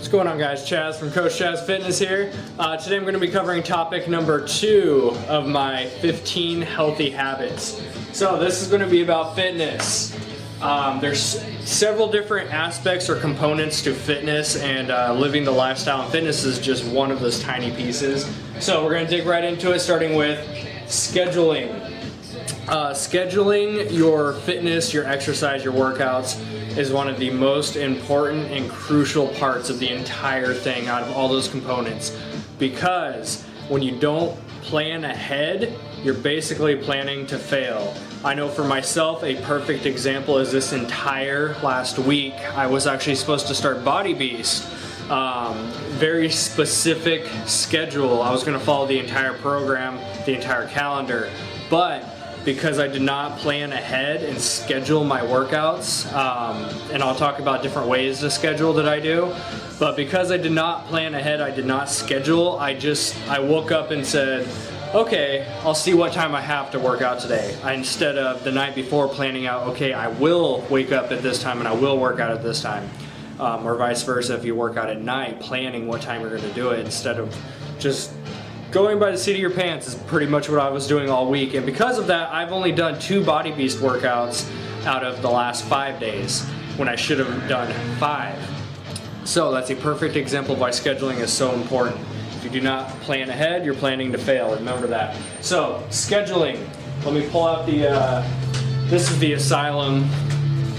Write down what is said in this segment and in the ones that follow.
What's going on, guys? Chaz from Coach Chaz Fitness here. Today I'm going to be covering topic number 2 of my 15 healthy habits. So this is going to be about fitness. There's several different aspects or components to fitness, and living the lifestyle and fitness is just one of those tiny pieces. So we're going to dig right into it, starting with scheduling. Scheduling your fitness, your exercise, your workouts is one of the most important and crucial parts of the entire thing out of all those components, because when you don't plan ahead, you're basically planning to fail. I know for myself, a perfect example is this entire last week. I was actually supposed to start Body Beast. Very specific schedule. I was going to follow the entire program, the entire calendar, but because I did not plan ahead and schedule my workouts, and I'll talk about different ways to schedule that I do, but because I did not plan ahead, I did not schedule, I woke up and said, okay, I'll see what time I have to work out today. Instead of the night before planning out, okay, I will wake up at this time and I will work out at this time. Or vice versa, if you work out at night, planning what time you're going to do it instead of just going by the seat of your pants is pretty much what I was doing all week. And because of that, I've only done 2 Body Beast workouts out of the last 5 days when I should have done 5. So that's a perfect example of why scheduling is so important. If you do not plan ahead, you're planning to fail. Remember that. So scheduling, let me pull out this is the Asylum.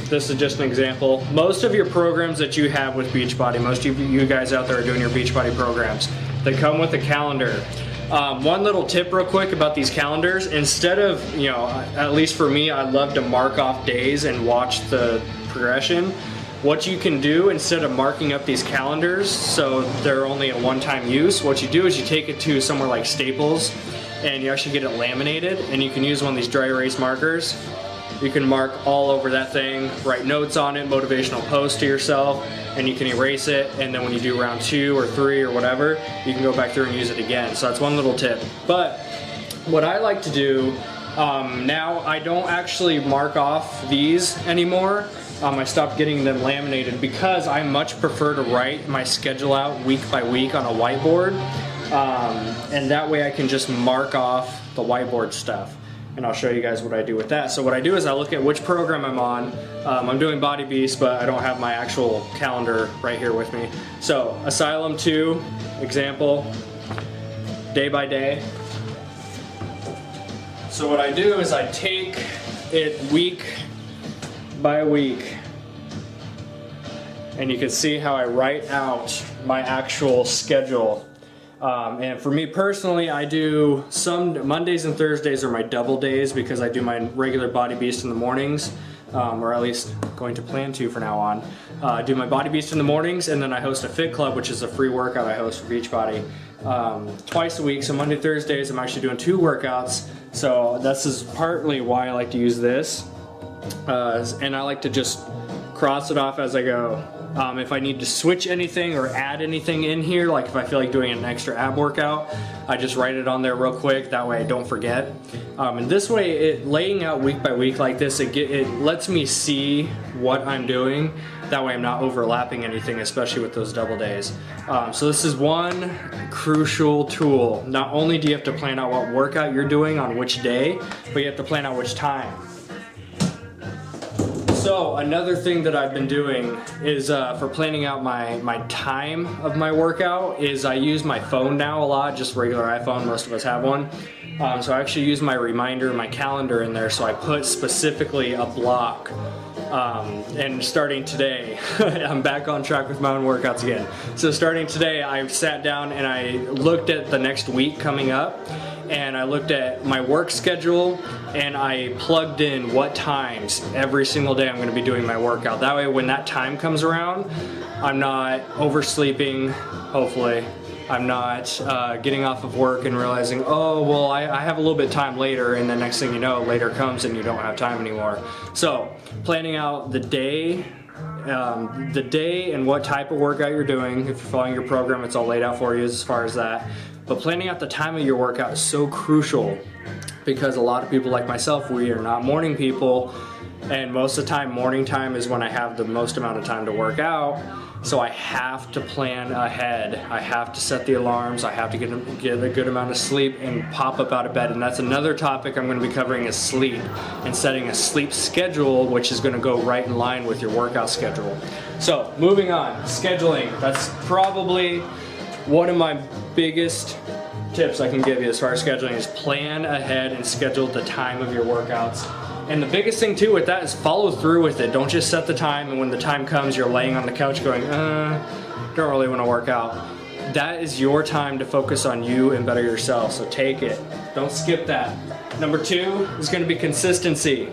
This is just an example. Most of your programs that you have with Beachbody, most of you guys out there are doing your Beachbody programs, they come with a calendar. One little tip real quick about these calendars, instead of, at least for me, I love to mark off days and watch the progression. What you can do, instead of marking up these calendars so they're only a one-time use, what you do is you take it to somewhere like Staples and you actually get it laminated, and you can use one of these dry erase markers. You can mark all over that thing, write notes on it, motivational posts to yourself, and you can erase it, and then when you do round 2 or 3 or whatever, you can go back through and use it again. So that's one little tip. But what I like to do, now I don't actually mark off these anymore. I stopped getting them laminated because I much prefer to write my schedule out week by week on a whiteboard, and that way I can just mark off the whiteboard stuff. And I'll show you guys what I do with that. So what I do is I look at which program I'm on. I'm doing Body Beast, but I don't have my actual calendar right here with me. So Asylum 2, example, day by day. So what I do is I take it week by week, and you can see how I write out my actual schedule. And for me personally, I do some Mondays and Thursdays are my double days because I do my regular Body Beast in the mornings, or at least going to plan to for now on. I do my Body Beast in the mornings, and then I host a Fit Club, which is a free workout I host for Beachbody, twice a week. So Monday, Thursdays, I'm actually doing 2 workouts. So this is partly why I like to use this, and I like to just cross it off as I go. If I need to switch anything or add anything in here, like if I feel like doing an extra ab workout, I just write it on there real quick, that way I don't forget. And this way, laying out week by week like this, it lets me see what I'm doing. That way I'm not overlapping anything, especially with those double days. So this is one crucial tool. Not only do you have to plan out what workout you're doing on which day, but you have to plan out which time. So another thing that I've been doing is for planning out my time of my workout is I use my phone now a lot, just regular iPhone, most of us have one. So I actually use my reminder, my calendar in there, so I put specifically a block. And starting today, I'm back on track with my own workouts again. So starting today, I sat down and I looked at the next week coming up, and I looked at my work schedule, and I plugged in what times every single day I'm going to be doing my workout. That way when that time comes around, I'm not oversleeping, hopefully. I'm not getting off of work and realizing, oh, well, I have a little bit of time later, and the next thing you know, later comes and you don't have time anymore. So planning out the day and what type of workout you're doing. If you're following your program, it's all laid out for you as far as that. But planning out the time of your workout is so crucial, because a lot of people like myself, we are not morning people, And most of the time, morning time is when I have the most amount of time to work out. So I have to plan ahead. I have to set the alarms. I have to get a good amount of sleep and pop up out of bed. And that's another topic I'm going to be covering, is sleep and setting a sleep schedule, which is going to go right in line with your workout schedule. So moving on, scheduling. That's probably one of my biggest tips I can give you as far as scheduling, is plan ahead and schedule the time of your workouts. And the biggest thing too with that is follow through with it. Don't just set the time and when the time comes you're laying on the couch going, don't really want to work out. That is your time to focus on you and better yourself, so take it. Don't skip that. Number 2 is going to be consistency.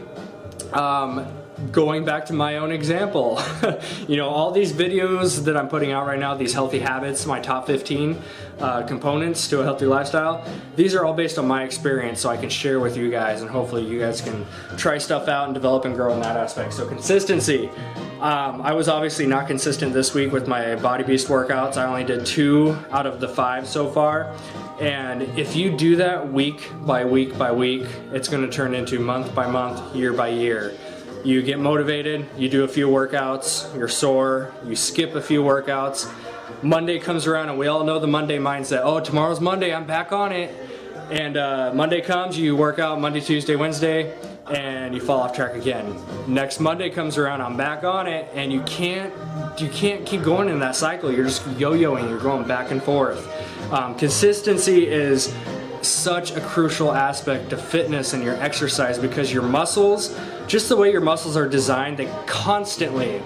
Going back to my own example, you know, all these videos that I'm putting out right now, these healthy habits, my top 15 components to a healthy lifestyle, these are all based on my experience, so I can share with you guys, and hopefully you guys can try stuff out and develop and grow in that aspect. So consistency. I was obviously not consistent this week with my Body Beast workouts. I only did 2 out of the 5 so far. And if you do that week by week by week, it's going to turn into month by month, year by year. You get motivated, you do a few workouts, you're sore, you skip a few workouts. Monday comes around and we all know the Monday mindset. Oh, tomorrow's Monday, I'm back on it. And Monday comes, you work out Monday, Tuesday, Wednesday, and you fall off track again. Next Monday comes around, I'm back on it, and you can't keep going in that cycle. You're just yo-yoing, you're going back and forth. Consistency is such a crucial aspect to fitness and your exercise, because your muscles, just the way your muscles are designed, they constantly,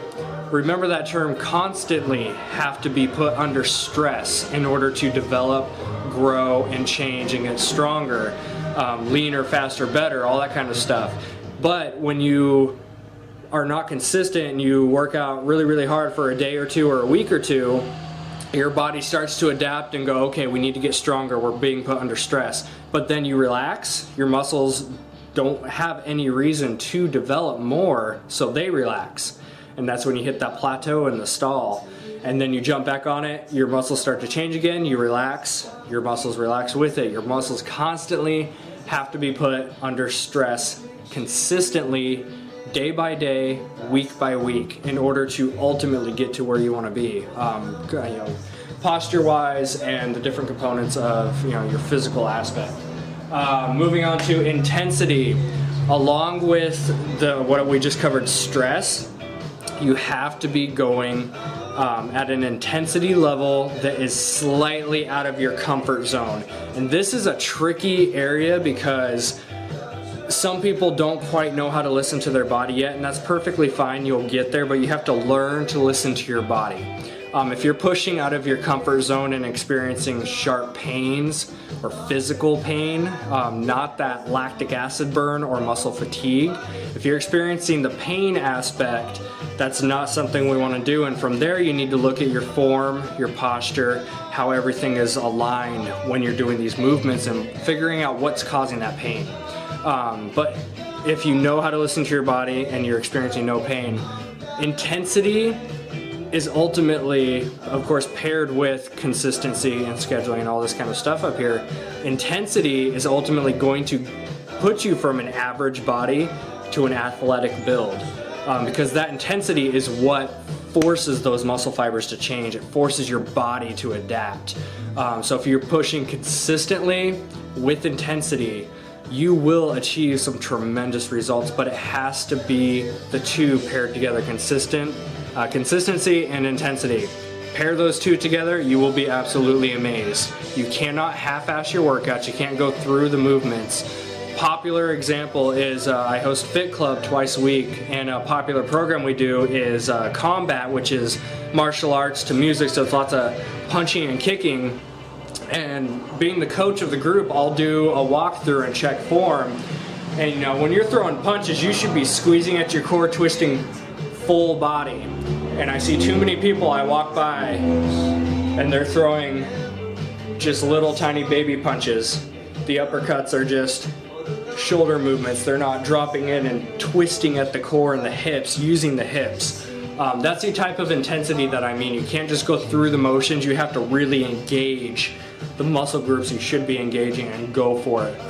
remember that term, constantly have to be put under stress in order to develop, grow, and change and get stronger, leaner, faster, better, all that kind of stuff. But when you are not consistent and you work out really, really hard for a day or two or a week or two, your body starts to adapt and go, okay, we need to get stronger, we're being put under stress. But then you relax, your muscles don't have any reason to develop more, so they relax. And that's when you hit that plateau and the stall. And then you jump back on it, your muscles start to change again, you relax, your muscles relax with it. Your muscles constantly have to be put under stress consistently, day by day, week by week, in order to ultimately get to where you want to be, posture-wise and the different components of your physical aspect. Moving on to intensity, along with what we just covered, stress, you have to be going at an intensity level that is slightly out of your comfort zone. And this is a tricky area because some people don't quite know how to listen to their body yet, and that's perfectly fine. You'll get there, but you have to learn to listen to your body. If you're pushing out of your comfort zone and experiencing sharp pains or physical pain, not that lactic acid burn or muscle fatigue, if you're experiencing the pain aspect, that's not something we want to do. And from there, you need to look at your form, your posture, how everything is aligned when you're doing these movements, and figuring out what's causing that pain. But if you know how to listen to your body and you're experiencing no pain, intensity is ultimately, of course, paired with consistency and scheduling and all this kind of stuff up here. Intensity is ultimately going to put you from an average body to an athletic build, because that intensity is what forces those muscle fibers to change. It forces your body to adapt. So if you're pushing consistently with intensity, you will achieve some tremendous results, but it has to be the two paired together, consistency and intensity. Pair those two together, you will be absolutely amazed. You cannot half-ass your workouts, you can't go through the movements. Popular example is I host Fit Club twice a week, and a popular program we do is combat, which is martial arts to music, so it's lots of punching and kicking. And being the coach of the group, I'll do a walkthrough and check form. And when you're throwing punches, you should be squeezing at your core, twisting full body. And I see too many people I walk by and they're throwing just little tiny baby punches. The uppercuts are just shoulder movements. They're not dropping in and twisting at the core and the hips, using the hips. That's the type of intensity that I mean. You can't just go through the motions. You have to really engage the muscle groups you should be engaging and go for it.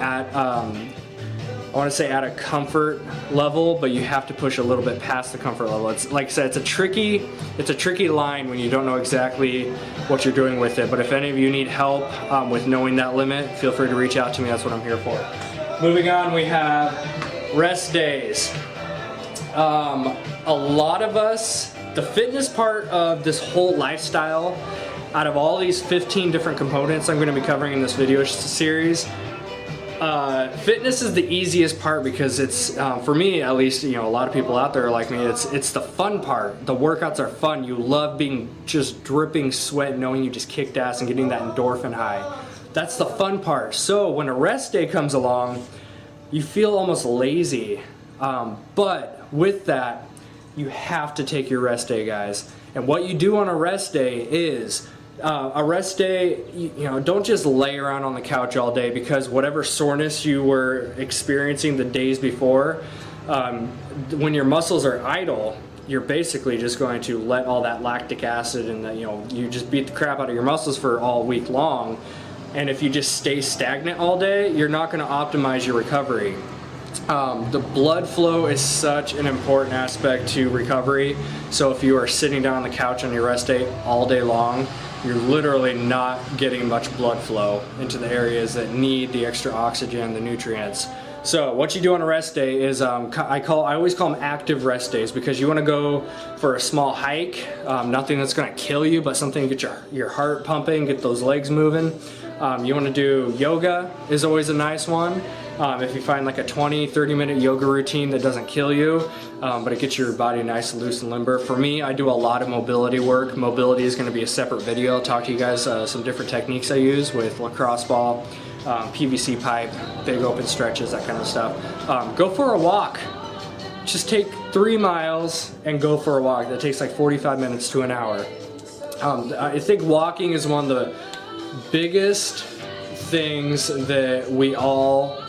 I want to say at a comfort level, but you have to push a little bit past the comfort level. It's like I said, it's a tricky line when you don't know exactly what you're doing with it. But if any of you need help with knowing that limit, feel free to reach out to me. That's what I'm here for. Moving on, we have rest days. A lot of us, the fitness part of this whole lifestyle, out of all these 15 different components I'm going to be covering in this video series, fitness is the easiest part because it's, for me at least, you know, a lot of people out there are like me, it's the fun part. The workouts are fun. You love being just dripping sweat, knowing you just kicked ass and getting that endorphin high. That's the fun part. So when a rest day comes along, you feel almost lazy. But with that, you have to take your rest day, guys. And what you do on a rest day is, a rest day, you know, don't just lay around on the couch all day, because whatever soreness you were experiencing the days before, when your muscles are idle, you're basically just going to let all that lactic acid and you know, you just beat the crap out of your muscles for all week long. And if you just stay stagnant all day, you're not going to optimize your recovery. The blood flow is such an important aspect to recovery. So if you are sitting down on the couch on your rest day all day long, you're literally not getting much blood flow into the areas that need the extra oxygen, the nutrients. So what you do on a rest day is, I always call them active rest days, because you want to go for a small hike, nothing that's going to kill you, but something to get your heart pumping, get those legs moving. You want to do yoga is always a nice one. If you find like a 20-30 minute yoga routine that doesn't kill you, but it gets your body nice, loose, and limber. For me, I do a lot of mobility work. Mobility is going to be a separate video. I'll talk to you guys some different techniques I use with lacrosse ball, PVC pipe, big open stretches, that kind of stuff. Go for a walk. Just take 3 miles and go for a walk. That takes like 45 minutes to an hour. I think walking is one of the biggest things that we all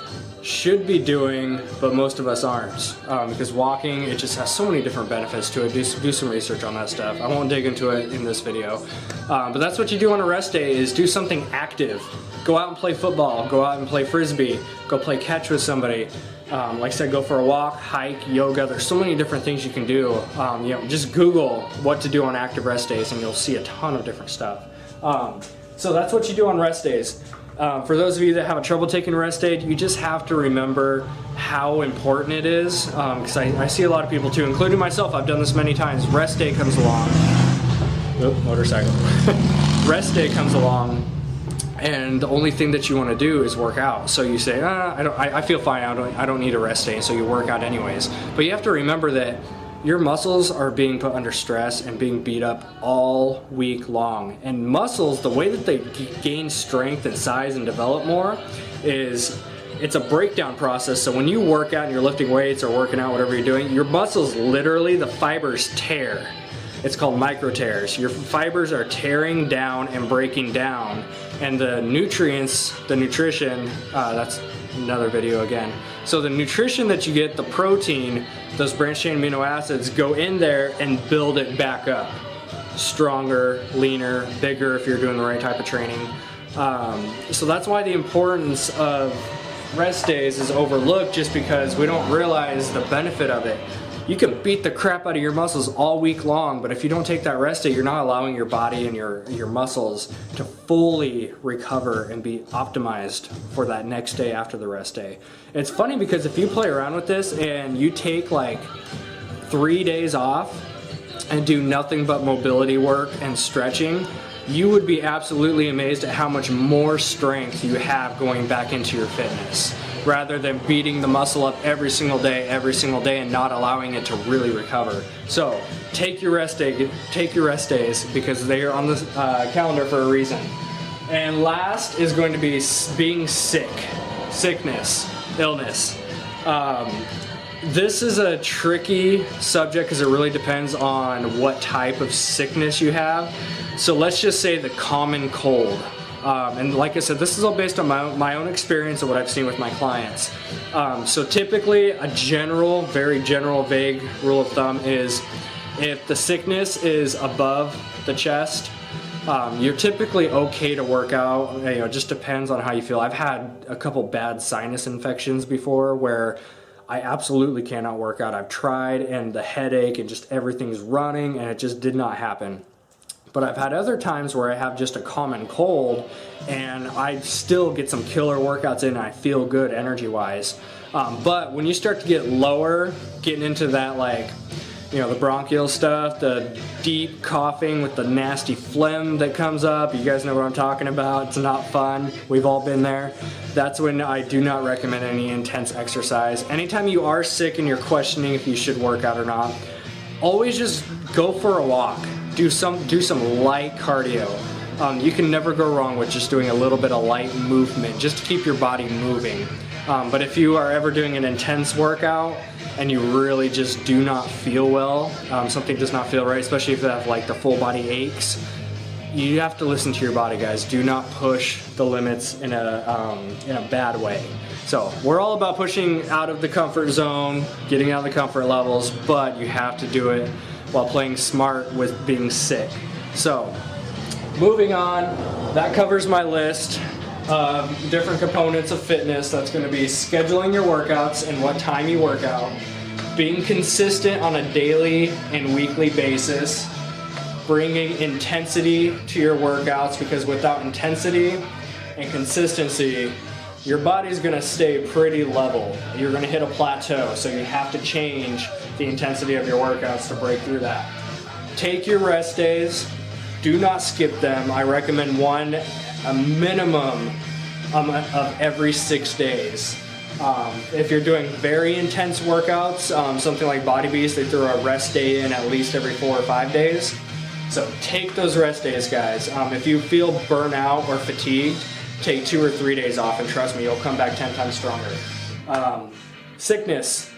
should be doing, but most of us aren't, because walking, it just has so many different benefits to it. Do some research on that stuff. I won't dig into it in this video, but that's what you do on a rest day, is do something active. Go out and play football, go out and play frisbee, go play catch with somebody. Like I said, go for a walk, hike, yoga. There's so many different things you can do. You know, just Google what to do on active rest days and you'll see a ton of different stuff. So that's what you do on rest days. For those of you that have a trouble taking a rest day, you just have to remember how important it is, because I see a lot of people too, including myself. I've done this many times. Rest day comes along. Oop, motorcycle. Rest day comes along, and the only thing that you want to do is work out. So you say, I feel fine. I don't need a rest day. So you work out anyways. But you have to remember that your muscles are being put under stress and being beat up all week long. And muscles, the way that they gain strength and size and develop more is, it's a breakdown process. So when you work out and you're lifting weights or working out, whatever you're doing, your muscles, literally, the fibers tear. It's called micro tears. Your fibers are tearing down and breaking down. And the nutrients, the nutrition, that's another video again. So the nutrition that you get, the protein, those branched chain amino acids, go in there and build it back up. Stronger, leaner, bigger if you're doing the right type of training. So that's why the importance of rest days is overlooked, just because we don't realize the benefit of it. You can beat the crap out of your muscles all week long, but if you don't take that rest day, you're not allowing your body and your muscles to fully recover and be optimized for that next day after the rest day. It's funny because if you play around with this and you take like 3 days off and do nothing but mobility work and stretching, you would be absolutely amazed at how much more strength you have going back into your fitness, rather than beating the muscle up every single day and not allowing it to really recover. So take your rest day, take your rest days, because they are on the calendar for a reason. And last is going to be being sick, sickness, illness. This is a tricky subject because it really depends on what type of sickness you have. So let's just say the common cold. And like I said, this is all based on my own experience and what I've seen with my clients. So typically a general, very general, vague rule of thumb is, if the sickness is above the chest, You're typically okay to work out. You know, it just depends on how you feel. I've had a couple bad sinus infections before where I absolutely cannot work out. I've tried, and the headache and just everything's running, and it just did not happen. But I've had other times where I have just a common cold and I still get some killer workouts in and I feel good energy-wise. But when you start to get lower, getting into that, like, you know, the bronchial stuff, the deep coughing with the nasty phlegm that comes up, you guys know what I'm talking about. It's not fun. We've all been there. That's when I do not recommend any intense exercise. Anytime you are sick and you're questioning if you should work out or not, always just go for a walk. Do some light cardio. You can never go wrong with just doing a little bit of light movement, just to keep your body moving. But if you are ever doing an intense workout and you really just do not feel well, something does not feel right, especially if you have like the full body aches, you have to listen to your body, guys. Do not push the limits in a bad way. So we're all about pushing out of the comfort zone, getting out of the comfort levels, but you have to do it while playing smart with being sick. So moving on, that covers my list of different components of fitness. That's going to be scheduling your workouts and what time you work out, being consistent on a daily and weekly basis, bringing intensity to your workouts, because without intensity and consistency, your body's going to stay pretty level. You're going to hit a plateau, so you have to change the intensity of your workouts to break through that. Take your rest days. Do not skip them. I recommend a minimum of every 6 days. If you're doing very intense workouts, something like Body Beast, they throw a rest day in at least every 4 or 5 days. So take those rest days, guys. If you feel burnout or fatigued, take 2 or 3 days off, and trust me, you'll come back 10 times stronger. Sickness.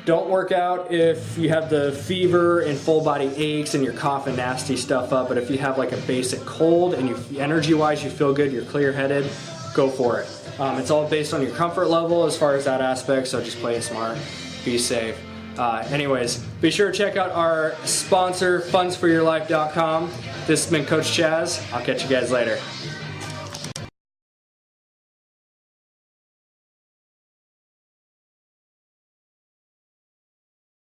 Don't work out if you have the fever and full body aches and you're coughing nasty stuff up, but if you have like a basic cold and energy-wise you feel good, you're clear-headed, go for it. It's all based on your comfort level as far as that aspect, so just play it smart, be safe. Anyways, be sure to check out our sponsor, fundsforyourlife.com. This has been Coach Chaz. I'll catch you guys later.